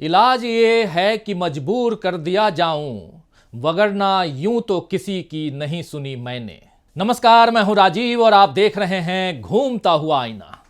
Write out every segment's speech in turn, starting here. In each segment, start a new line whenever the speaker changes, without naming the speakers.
इलाज ये है कि मजबूर कर दिया जाऊं, वगरना यूं तो किसी की नहीं सुनी मैंने। नमस्कार, मैं हूं राजीव और आप देख रहे हैं घूमता हुआ आईना।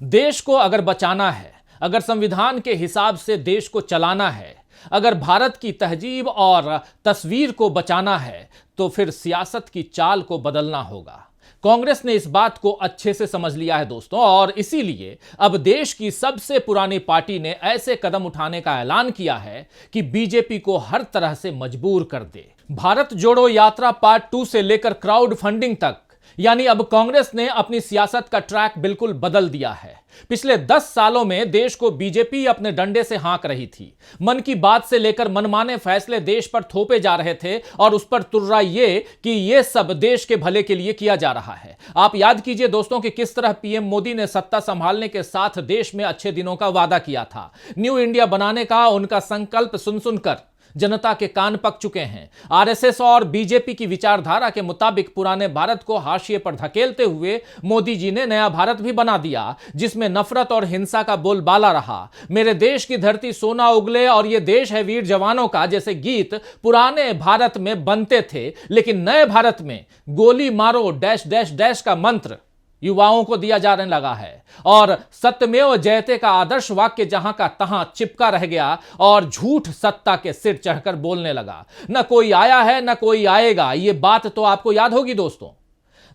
देश को अगर बचाना है, अगर संविधान के हिसाब से देश को चलाना है, अगर भारत की तहजीब और तस्वीर को बचाना है, तो फिर सियासत की चाल को बदलना होगा। कांग्रेस ने इस बात को अच्छे से समझ लिया है दोस्तों, और इसीलिए अब देश की सबसे पुरानी पार्टी ने ऐसे कदम उठाने का ऐलान किया है कि बीजेपी को हर तरह से मजबूर कर दे। भारत जोड़ो यात्रा पार्ट 2 से लेकर क्राउड फंडिंग तक, यानी अब कांग्रेस ने अपनी सियासत का ट्रैक बिल्कुल बदल दिया है। पिछले 10 सालों में देश को बीजेपी अपने डंडे से हाँक रही थी। मन की बात से लेकर मनमाने फैसले देश पर थोपे जा रहे थे और उस पर तुर्रा ये कि ये सब देश के भले के लिए किया जा रहा है। आप याद कीजिए दोस्तों कि किस तरह पीएम मोदी ने सत्ता संभालने के साथ देश में अच्छे दिनों का वादा किया था। न्यू इंडिया बनाने का उनका संकल्प सुन सुनकर जनता के कान पक चुके हैं। आरएसएस और बीजेपी की विचारधारा के मुताबिक पुराने भारत को हाशिए पर धकेलते हुए मोदी जी ने नया भारत भी बना दिया, जिसमें नफरत और हिंसा का बोलबाला रहा। मेरे देश की धरती सोना उगले और ये देश है वीर जवानों का जैसे गीत पुराने भारत में बनते थे, लेकिन नए भारत में गोली मारो डैश डैश डैश का मंत्र युवाओं को दिया जाने लगा है। और सत्यमेव जयते का आदर्श वाक्य जहां का तहां चिपका रह गया और झूठ सत्ता के सिर चढ़कर बोलने लगा। न कोई आया है न कोई आएगा, ये बात तो आपको याद होगी दोस्तों।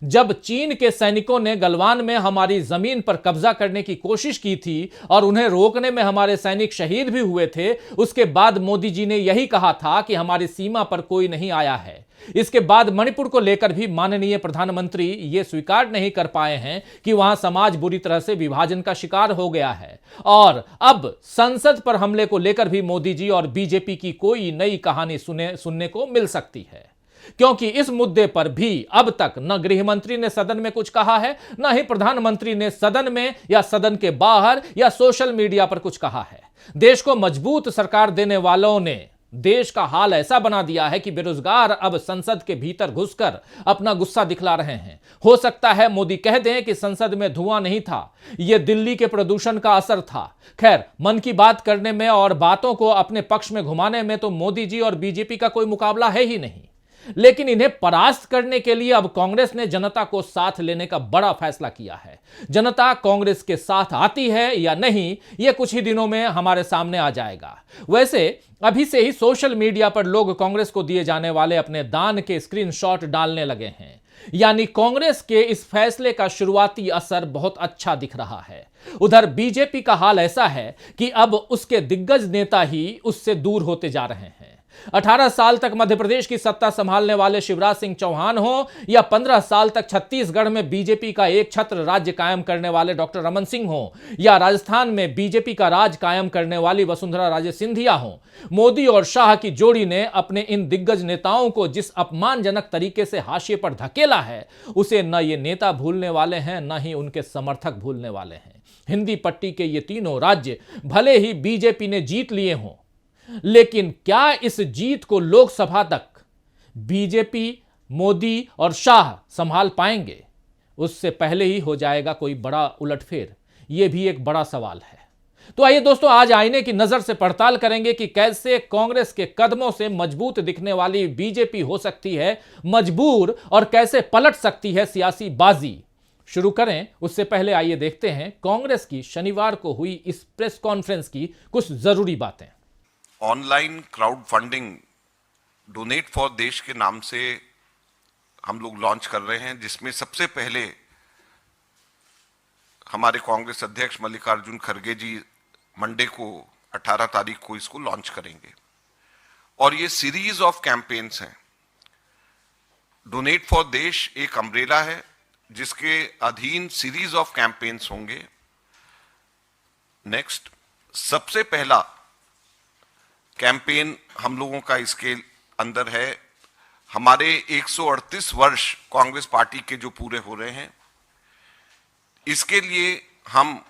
जब चीन के सैनिकों ने गलवान में हमारी जमीन पर कब्जा करने की कोशिश की थी और उन्हें रोकने में हमारे सैनिक शहीद भी हुए थे, उसके बाद मोदी जी ने यही कहा था कि हमारी सीमा पर कोई नहीं आया है। इसके बाद मणिपुर को लेकर भी माननीय प्रधानमंत्री ये स्वीकार नहीं कर पाए हैं कि वहां समाज बुरी तरह से विभाजन का शिकार हो गया है। और अब संसद पर हमले को लेकर भी मोदी जी और बीजेपी की कोई नई कहानी सुनने को मिल सकती है, क्योंकि इस मुद्दे पर भी अब तक न गृह मंत्री ने सदन में कुछ कहा है, न ही प्रधानमंत्री ने सदन में या सदन के बाहर या सोशल मीडिया पर कुछ कहा है। देश को मजबूत सरकार देने वालों ने देश का हाल ऐसा बना दिया है कि बेरोजगार अब संसद के भीतर घुसकर अपना गुस्सा दिखला रहे हैं। हो सकता है मोदी कह दें कि संसद में धुआं नहीं था, यह दिल्ली के प्रदूषण का असर था। खैर, मन की बात करने में और बातों को अपने पक्ष में घुमाने में तो मोदी जी और बीजेपी का कोई मुकाबला है ही नहीं। लेकिन इन्हें परास्त करने के लिए अब कांग्रेस ने जनता को साथ लेने का बड़ा फैसला किया है। जनता कांग्रेस के साथ आती है या नहीं, यह कुछ ही दिनों में हमारे सामने आ जाएगा। वैसे अभी से ही सोशल मीडिया पर लोग कांग्रेस को दिए जाने वाले अपने दान के स्क्रीनशॉट डालने लगे हैं, यानी कांग्रेस के इस फैसले का शुरुआती असर बहुत अच्छा दिख रहा है। उधर बीजेपी का हाल ऐसा है कि अब उसके दिग्गज नेता ही उससे दूर होते जा रहे हैं। 18 साल तक मध्य प्रदेश की सत्ता संभालने वाले शिवराज सिंह चौहान हो या 15 साल तक छत्तीसगढ़ में बीजेपी का एक छत्र राज्य कायम करने वाले डॉक्टर रमन सिंह हो या राजस्थान में बीजेपी का राज कायम करने वाली वसुंधरा राजे सिंधिया हो, मोदी और शाह की जोड़ी ने अपने इन दिग्गज नेताओं को जिस अपमानजनक तरीके से हाशिए पर धकेला है, उसे न ये नेता भूलने वाले हैं, न ही उनके समर्थक भूलने वाले हैं। हिंदी पट्टी के ये तीनों राज्य भले ही बीजेपी ने जीत लिए हों, लेकिन क्या इस जीत को लोकसभा तक बीजेपी, मोदी और शाह संभाल पाएंगे? उससे पहले ही हो जाएगा कोई बड़ा उलटफेर? यह भी एक बड़ा सवाल है। तो आइए दोस्तों, आज आईने की नजर से पड़ताल करेंगे कि कैसे कांग्रेस के कदमों से मजबूत दिखने वाली बीजेपी हो सकती है मजबूर और कैसे पलट सकती है सियासी बाजी। शुरू करें उससे पहले आइए देखते हैं कांग्रेस की शनिवार को हुई इस प्रेस कॉन्फ्रेंस की कुछ जरूरी बातें।
Online crowd funding donate for देश के नाम से हम लोग लॉन्च कर रहे हैं, जिसमें सबसे पहले हमारे कांग्रेस अध्यक्ष मल्लिकार्जुन खड़गे जी मंडे को 18 तारीख को इसको लॉन्च करेंगे। और ये सीरीज ऑफ कैंपेन्स हैं। डोनेट फॉर देश एक अम्ब्रेला है जिसके अधीन सीरीज ऑफ कैंपेन्स होंगे। नेक्स्ट, सबसे पहला कैंपेन हम लोगों का इसके अंदर है, हमारे 138 वर्ष कांग्रेस पार्टी के जो पूरे हो रहे हैं, इसके लिए हम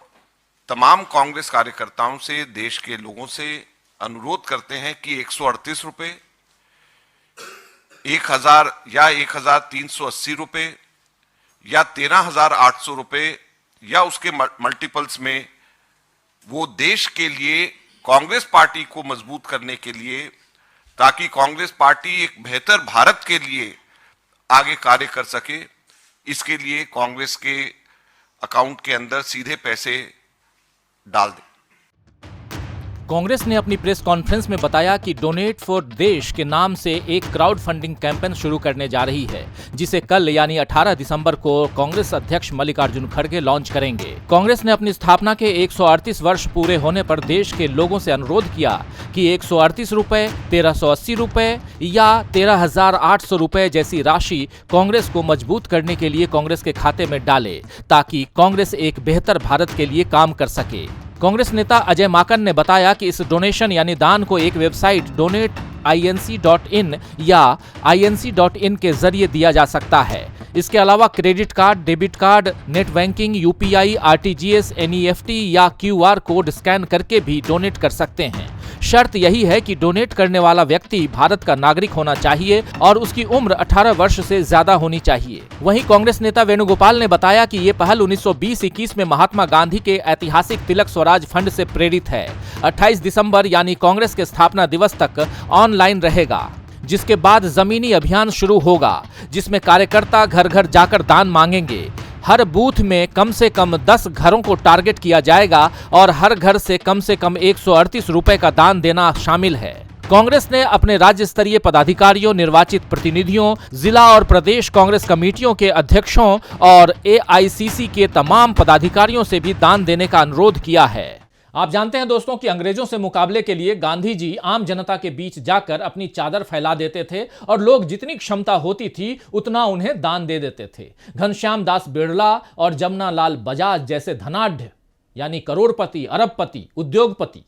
तमाम कांग्रेस कार्यकर्ताओं से, देश के लोगों से अनुरोध करते हैं कि 138 रुपए, 1000 या 1380 रुपए या 13,800 रुपए या उसके मल्टीपल्स में वो देश के लिए कांग्रेस पार्टी को मजबूत करने के लिए, ताकि कांग्रेस पार्टी एक बेहतर भारत के लिए आगे कार्य कर सके, इसके लिए कांग्रेस के अकाउंट के अंदर सीधे पैसे डाल दें।
कांग्रेस ने अपनी प्रेस कॉन्फ्रेंस में बताया कि डोनेट फॉर देश के नाम से एक क्राउड फंडिंग कैंपेन शुरू करने जा रही है, जिसे कल यानी 18 दिसंबर को कांग्रेस अध्यक्ष मल्लिकार्जुन खड़गे लॉन्च करेंगे। कांग्रेस ने अपनी स्थापना के 138 वर्ष पूरे होने पर देश के लोगों से अनुरोध किया कि 138 रुपए, 1380 रुपए या 13,800 रुपए जैसी राशि कांग्रेस को मजबूत करने के लिए कांग्रेस के खाते में डाले, ताकि कांग्रेस एक बेहतर भारत के लिए काम कर सके। कांग्रेस नेता अजय माकन ने बताया कि इस डोनेशन यानी दान को एक वेबसाइट donate.inc.in या inc.in के जरिए दिया जा सकता है। इसके अलावा credit card, debit card, net banking, UPI, RTGS, NEFT या क्यूआर कोड स्कैन करके भी डोनेट कर सकते हैं। शर्त यही है कि डोनेट करने वाला व्यक्ति भारत का नागरिक होना चाहिए और उसकी उम्र 18 वर्ष से ज्यादा होनी चाहिए। वहीं कांग्रेस नेता वेणुगोपाल ने बताया कि ये पहल 1920-21 में महात्मा गांधी के ऐतिहासिक तिलक स्वराज फंड से प्रेरित है। 28 दिसंबर यानी कांग्रेस के स्थापना दिवस तक ऑनलाइन रहेगा, जिसके बाद जमीनी अभियान शुरू होगा, जिसमें कार्यकर्ता घर घर जाकर दान मांगेंगे। हर बूथ में कम से कम 10 घरों को टारगेट किया जाएगा और हर घर से कम 138 रुपए का दान देना शामिल है। कांग्रेस ने अपने राज्य स्तरीय पदाधिकारियों, निर्वाचित प्रतिनिधियों, जिला और प्रदेश कांग्रेस कमेटियों के अध्यक्षों और एआईसीसी के तमाम पदाधिकारियों से भी दान देने का अनुरोध किया है। आप जानते हैं दोस्तों कि अंग्रेजों से मुकाबले के लिए गांधी जी आम जनता के बीच जाकर अपनी चादर फैला देते थे और लोग जितनी क्षमता होती थी उतना उन्हें दान दे देते थे। घनश्याम दास बिड़ला और जमना लाल बजाज जैसे धनाढ्य यानी करोड़पति, अरबपति, उद्योगपति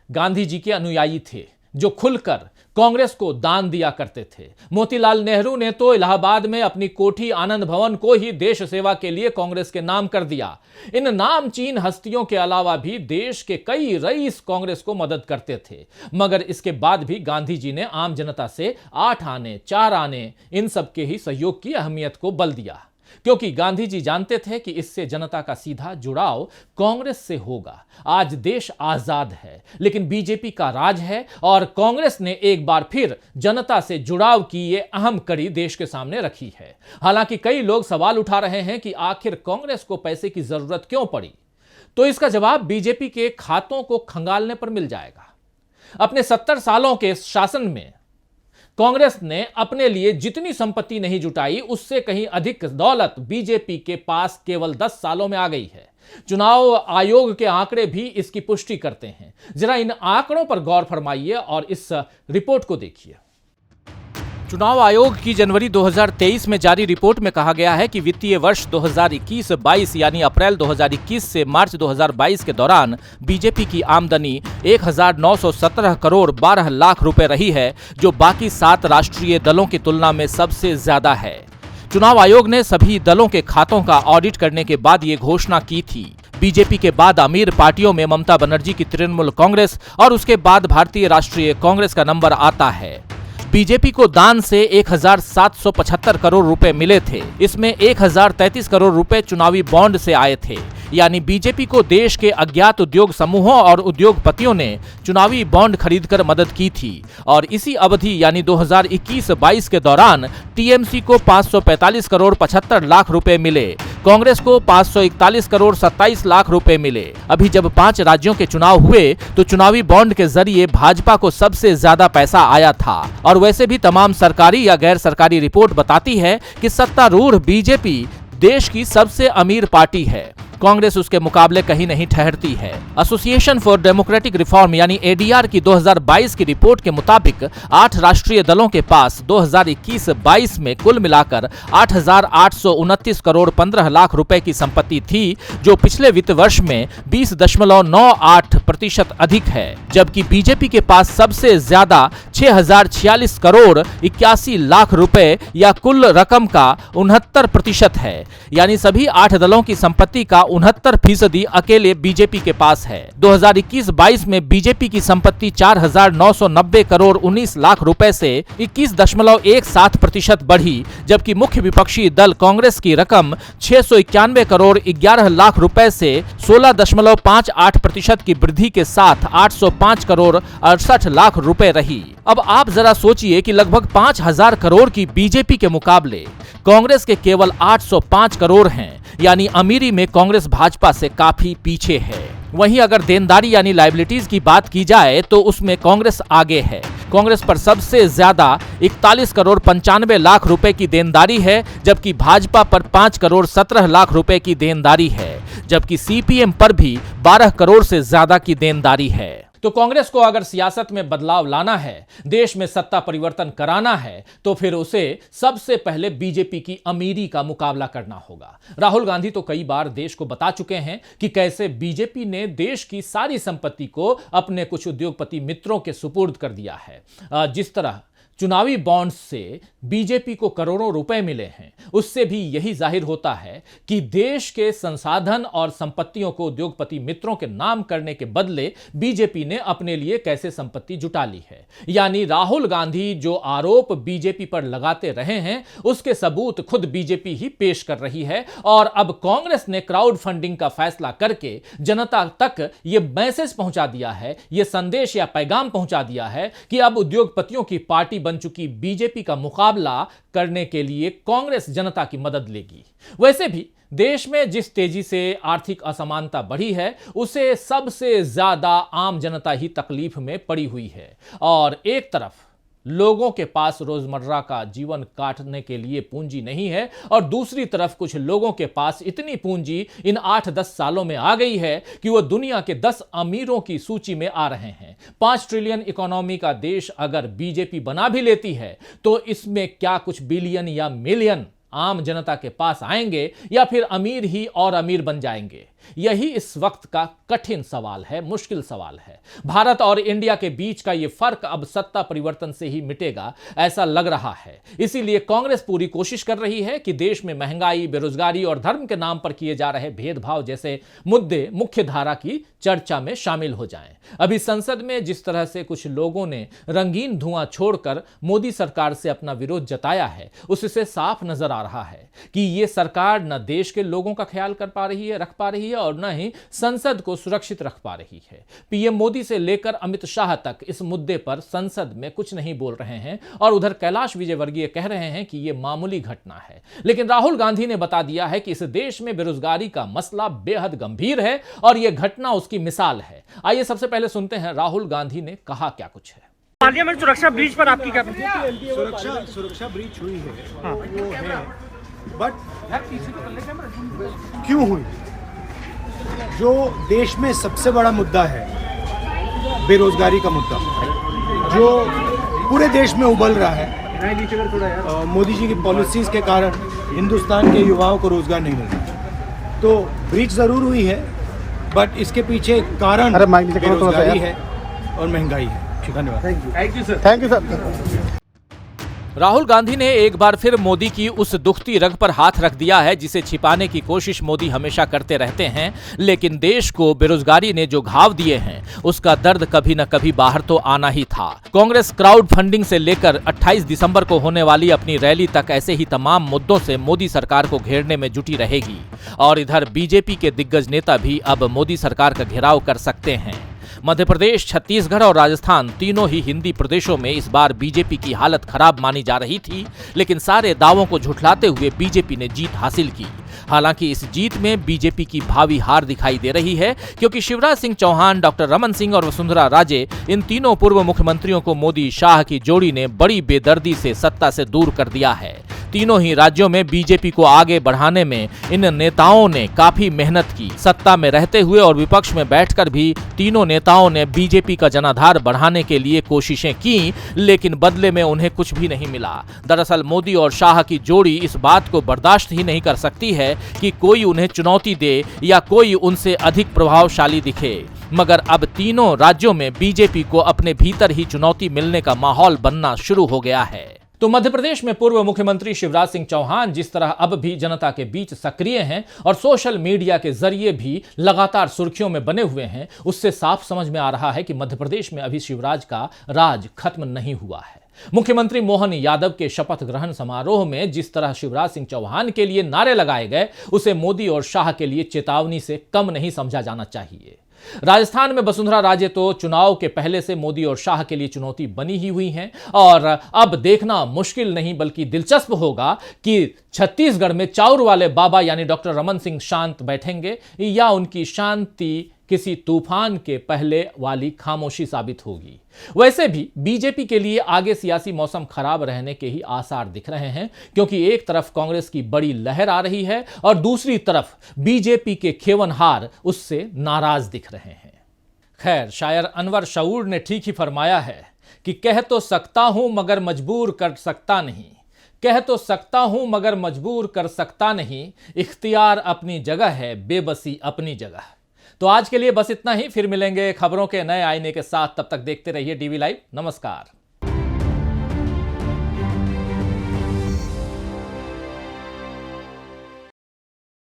गांधी जी के अनुयायी थे, जो खुलकर कांग्रेस को दान दिया करते थे। मोतीलाल नेहरू ने तो इलाहाबाद में अपनी कोठी आनंद भवन को ही देश सेवा के लिए कांग्रेस के नाम कर दिया। इन नामचीन हस्तियों के अलावा भी देश के कई रईस कांग्रेस को मदद करते थे, मगर इसके बाद भी गांधी जी ने आम जनता से 8 आने, 4 आने, इन सब के ही सहयोग की अहमियत को बल दिया, क्योंकि गांधी जी जानते थे कि इससे जनता का सीधा जुड़ाव कांग्रेस से होगा। आज देश आजाद है, लेकिन बीजेपी का राज है और कांग्रेस ने एक बार फिर जनता से जुड़ाव की ये अहम कड़ी देश के सामने रखी है। हालांकि कई लोग सवाल उठा रहे हैं कि आखिर कांग्रेस को पैसे की जरूरत क्यों पड़ी, तो इसका जवाब बीजेपी के खातों को खंगालने पर मिल जाएगा। अपने 70 सालों के शासन में कांग्रेस ने अपने लिए जितनी संपत्ति नहीं जुटाई, उससे कहीं अधिक दौलत बीजेपी के पास केवल 10 सालों में आ गई है। चुनाव आयोग के आंकड़े भी इसकी पुष्टि करते हैं। जरा इन आंकड़ों पर गौर फरमाइए और इस रिपोर्ट को देखिए। चुनाव आयोग की जनवरी 2023 में जारी रिपोर्ट में कहा गया है कि वित्तीय वर्ष 2021-22 यानी अप्रैल 2021 से मार्च 2022 के दौरान बीजेपी की आमदनी 1,917 करोड़ 12 लाख रुपए रही है, जो बाकी 7 राष्ट्रीय दलों की तुलना में सबसे ज्यादा है। चुनाव आयोग ने सभी दलों के खातों का ऑडिट करने के बाद ये घोषणा की थी। बीजेपी के बाद अमीर पार्टियों में ममता बनर्जी की तृणमूल कांग्रेस और उसके बाद भारतीय राष्ट्रीय कांग्रेस का नंबर आता है। बीजेपी को दान से 1,775 करोड़ रुपए मिले थे। इसमें 1,033 करोड़ रुपए चुनावी बॉन्ड से आए थे, यानी बीजेपी को देश के अज्ञात उद्योग समूहों और उद्योगपतियों ने चुनावी बॉन्ड खरीदकर मदद की थी। और इसी अवधि यानी 2021-22 के दौरान टीएमसी को 545 करोड़ 75 लाख रुपए मिले, कांग्रेस को 541 करोड़ 27 लाख रुपए मिले। अभी जब 5 राज्यों के चुनाव हुए तो चुनावी बॉन्ड के जरिए भाजपा को सबसे ज्यादा पैसा आया था। और वैसे भी तमाम सरकारी या गैर सरकारी रिपोर्ट बताती है कि सत्तारूढ़ बीजेपी देश की सबसे अमीर पार्टी है। कांग्रेस उसके मुकाबले कहीं नहीं ठहरती है। एसोसिएशन फॉर डेमोक्रेटिक रिफॉर्म यानी एडीआर की 2022 की रिपोर्ट के मुताबिक 8 राष्ट्रीय दलों के पास 2021-22 में कुल मिलाकर 8,829 करोड़ 15 लाख रुपए की संपत्ति थी, जो पिछले वित्त वर्ष में 20.98% अधिक है। जबकि बीजेपी के पास सबसे ज्यादा 6,046 करोड़ 81 लाख रुपए या कुल रकम का 69% है। यानी सभी 8 दलों की संपत्ति का 69% अकेले बीजेपी के पास है। 2021-22 में बीजेपी की संपत्ति 4,990 करोड़ 19 लाख रुपए से 21.17% बढ़ी, जबकि मुख्य विपक्षी दल कांग्रेस की रकम 691 करोड़ 11 लाख रुपए से 16.58% की वृद्धि के साथ 805 करोड़ 68 लाख रुपए रही। अब आप जरा सोचिए कि लगभग 5,000 करोड़ की बीजेपी के मुकाबले कांग्रेस के केवल 805 करोड़ हैं, यानी अमीरी में कांग्रेस भाजपा से काफी पीछे है। वहीं अगर देनदारी यानी लायबिलिटीज की बात की जाए तो उसमें कांग्रेस आगे है। कांग्रेस पर सबसे ज्यादा 41 करोड़ 95 लाख रुपए की देनदारी है, जबकि भाजपा पर 5 करोड़ 17 लाख रुपए की देनदारी है, जबकि सीपीएम पर भी 12 करोड़ से ज्यादा की देनदारी है। तो कांग्रेस को अगर सियासत में बदलाव लाना है, देश में सत्ता परिवर्तन कराना है, तो फिर उसे सबसे पहले बीजेपी की अमीरी का मुकाबला करना होगा। राहुल गांधी तो कई बार देश को बता चुके हैं कि कैसे बीजेपी ने देश की सारी संपत्ति को अपने कुछ उद्योगपति मित्रों के सुपुर्द कर दिया है। जिस तरह चुनावी बॉन्ड्स से बीजेपी को करोड़ों रुपए मिले हैं, उससे भी यही जाहिर होता है कि देश के संसाधन और संपत्तियों को उद्योगपति मित्रों के नाम करने के बदले बीजेपी ने अपने लिए कैसे संपत्ति जुटा ली है। यानी राहुल गांधी जो आरोप बीजेपी पर लगाते रहे हैं, उसके सबूत खुद बीजेपी ही पेश कर रही है। और अब कांग्रेस ने क्राउड फंडिंग का फैसला करके जनता तक यह मैसेज पहुंचा दिया है, यह संदेश या पैगाम पहुंचा दिया है कि अब उद्योगपतियों की पार्टी बन चुकी बीजेपी का मुकाबला करने के लिए कांग्रेस जनता की मदद लेगी। वैसे भी देश में जिस तेजी से आर्थिक असमानता बढ़ी है, उसे सबसे ज्यादा आम जनता ही तकलीफ में पड़ी हुई है। और एक तरफ लोगों के पास रोजमर्रा का जीवन काटने के लिए पूंजी नहीं है, और दूसरी तरफ कुछ लोगों के पास इतनी पूंजी इन 8-10 सालों में आ गई है कि वो दुनिया के 10 अमीरों की सूची में आ रहे हैं। 5 ट्रिलियन इकोनॉमी का देश अगर बीजेपी बना भी लेती है, तो इसमें क्या कुछ बिलियन या मिलियन आम जनता के पास आएंगे, या फिर अमीर ही और अमीर बन जाएंगे? यही इस वक्त का कठिन सवाल है, मुश्किल सवाल है। भारत और इंडिया के बीच का यह फर्क अब सत्ता परिवर्तन से ही मिटेगा, ऐसा लग रहा है। इसीलिए कांग्रेस पूरी कोशिश कर रही है कि देश में महंगाई, बेरोजगारी और धर्म के नाम पर किए जा रहे भेदभाव जैसे मुद्दे मुख्य धारा की चर्चा में शामिल हो जाएं। अभी संसद में जिस तरह से कुछ लोगों ने रंगीन धुआं छोड़कर मोदी सरकार से अपना विरोध जताया है, उससे साफ नजर आ रहा है कि यह सरकार न देश के लोगों का ख्याल कर पा रही है, रख पा रही है, और न ही संसद को सुरक्षित रख पा रही है। पीएम मोदी से लेकर अमित शाह तक इस मुद्दे पर संसद में कुछ नहीं बोल रहे हैं, और उधर कैलाश विजयवर्गीय कह रहे हैं कि यह मामूली घटना है। लेकिन राहुल गांधी ने बता दिया है कि इस देश में बेरोजगारी का मसला बेहद गंभीर है, और यह घटना उसकी मिसाल है। आइए सबसे पहले सुनते हैं राहुल गांधी ने कहा क्या कुछ है।
पार्लियामेंट सुरक्षा ब्रीच पर आपकी क्या प्रतिक्रिया?
सुरक्षा ब्रीच हुई है, हाँ, वो है, बट क्यों हुई? जो देश में सबसे बड़ा मुद्दा है, बेरोजगारी का मुद्दा, जो पूरे देश में उबल रहा है, मोदी जी की पॉलिसीज के कारण हिंदुस्तान के युवाओं को रोजगार नहीं मिल रहा। तो ब्रीच जरूर हुई है, बट इसके पीछे कारण बेरोजगारी है और महंगाई है। धन्यवाद।
Thank you sir.
Thank you sir.
Rahul Gandhi ने एक बार फिर मोदी की उस दुखती रग पर हाथ रख दिया है जिसे छिपाने की कोशिश मोदी हमेशा करते रहते हैं। लेकिन देश को बेरोजगारी ने जो घाव दिए हैं, उसका दर्द कभी न कभी बाहर तो आना ही था। कांग्रेस क्राउड फंडिंग से लेकर 28 दिसंबर को होने वाली अपनी रैली तक ऐसे ही तमाम मुद्दों से मोदी सरकार को घेरने में जुटी रहेगी। और इधर बीजेपी के दिग्गज नेता भी अब मोदी सरकार का घेराव कर सकते हैं। मध्य प्रदेश, छत्तीसगढ़ और राजस्थान तीनों ही हिंदी प्रदेशों में इस बार बीजेपी की हालत खराब मानी जा रही थी, लेकिन सारे दावों को झुठलाते हुए बीजेपी ने जीत हासिल की। हालांकि इस जीत में बीजेपी की भावी हार दिखाई दे रही है, क्योंकि शिवराज सिंह चौहान, डॉक्टर रमन सिंह और वसुंधरा राजे, इन तीनों पूर्व मुख्यमंत्रियों को मोदी शाह की जोड़ी ने बड़ी बेदर्दी से सत्ता से दूर कर दिया है। तीनों ही राज्यों में बीजेपी को आगे बढ़ाने में इन नेताओं ने काफी मेहनत की। सत्ता में रहते हुए और विपक्ष में बैठकर भी तीनों नेताओं ने बीजेपी का जनाधार बढ़ाने के लिए कोशिशें की, लेकिन बदले में उन्हें कुछ भी नहीं मिला। दरअसल मोदी और शाह की जोड़ी इस बात को बर्दाश्त ही नहीं कर सकती है कि कोई उन्हें चुनौती दे या कोई उनसे अधिक प्रभावशाली दिखे। मगर अब तीनों राज्यों में बीजेपी को अपने भीतर ही चुनौती मिलने का माहौल बनना शुरू हो गया है। तो मध्य प्रदेश में पूर्व मुख्यमंत्री शिवराज सिंह चौहान जिस तरह अब भी जनता के बीच सक्रिय हैं और सोशल मीडिया के जरिए भी लगातार सुर्खियों में बने हुए हैं, उससे साफ समझ में आ रहा है कि मध्य प्रदेश में अभी शिवराज का राज खत्म नहीं हुआ है। मुख्यमंत्री मोहन यादव के शपथ ग्रहण समारोह में जिस तरह शिवराज सिंह चौहान के लिए नारे लगाए गए, उसे मोदी और शाह के लिए चेतावनी से कम नहीं समझा जाना चाहिए। राजस्थान में वसुंधरा राजे तो चुनाव के पहले से मोदी और शाह के लिए चुनौती बनी ही हुई हैं और अब देखना मुश्किल नहीं बल्कि दिलचस्प होगा कि छत्तीसगढ़ में चाउर वाले बाबा यानी डॉक्टर रमन सिंह शांत बैठेंगे या उनकी शांति किसी तूफान के पहले वाली खामोशी साबित होगी। वैसे भी बीजेपी के लिए आगे सियासी मौसम खराब रहने के ही आसार दिख रहे हैं, क्योंकि एक तरफ कांग्रेस की बड़ी लहर आ रही है और दूसरी तरफ बीजेपी के खेवनहार उससे नाराज दिख रहे हैं। खैर, शायर अनवर शऊर ने ठीक ही फरमाया है कि कह तो सकता हूं मगर मजबूर कर सकता नहीं, कह तो सकता हूं मगर मजबूर कर सकता नहीं, इख्तियार अपनी जगह है, बेबसी अपनी जगह। तो आज के लिए बस इतना ही, फिर मिलेंगे खबरों के नए आईने के साथ। तब तक देखते रहिए डीवी लाइव। नमस्कार।